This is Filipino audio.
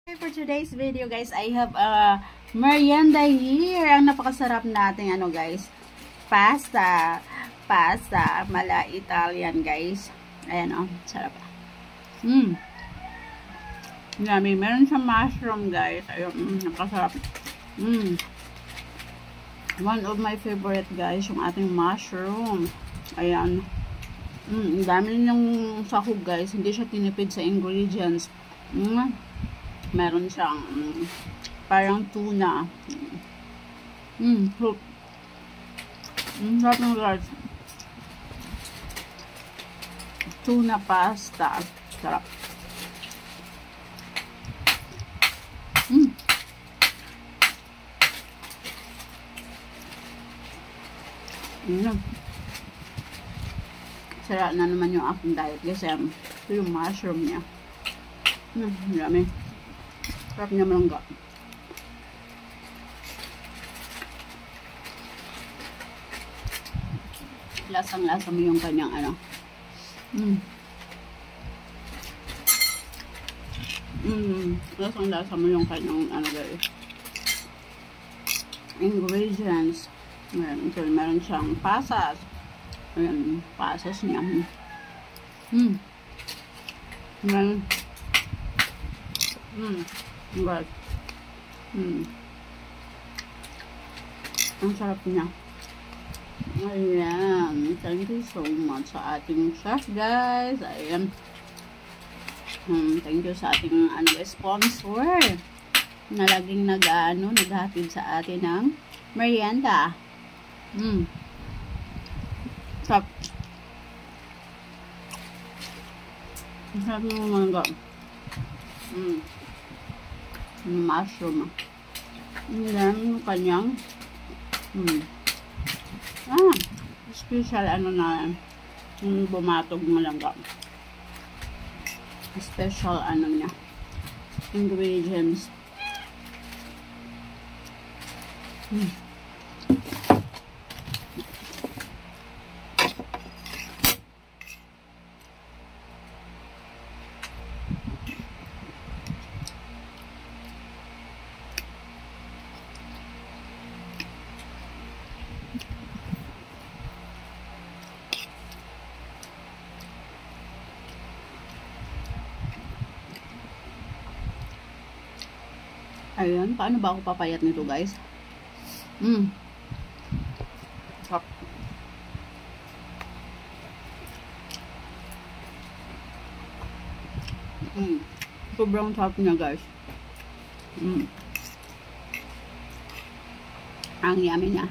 For today's video guys, I have a merienda here. Ang napakasarap nating guys, pasta mala Italian guys. Ayan sarap. Yummy. Meron siyang mushroom guys. Ayun, napakasarap. One of my favorite guys, yung ating mushroom. Ayan. Ang dami niyang sahog guys. Hindi siya tinipid sa ingredients. Meron siyang parang tuna. Sarap. Sarap ng guys. Tuna pasta. Sarap. Sarap na naman yung aking diet kasi ito yung mushroom niya. Dami. Sarap niya malangga. Lasang-lasa mo yung kanyang lasang-lasa mo yung kanyang guys, ingredients. Meron siyang pasas. Ayan, pasas niya. Meron. Right. Ang sarap niya. Ayan. Thank you so much sa ating chef guys. Ayan. Thank you sa ating sponsor na laging naghatid sa atin ng merienda. Sarap. Sarap ng mangga. Mushroom. Then yung kanyang special na yung bumatog malangga. Special niya ingredients. Ayan, paano ba ako papayat nito guys? Sarap. Sobrang sarap niya guys. Ang yummy niya.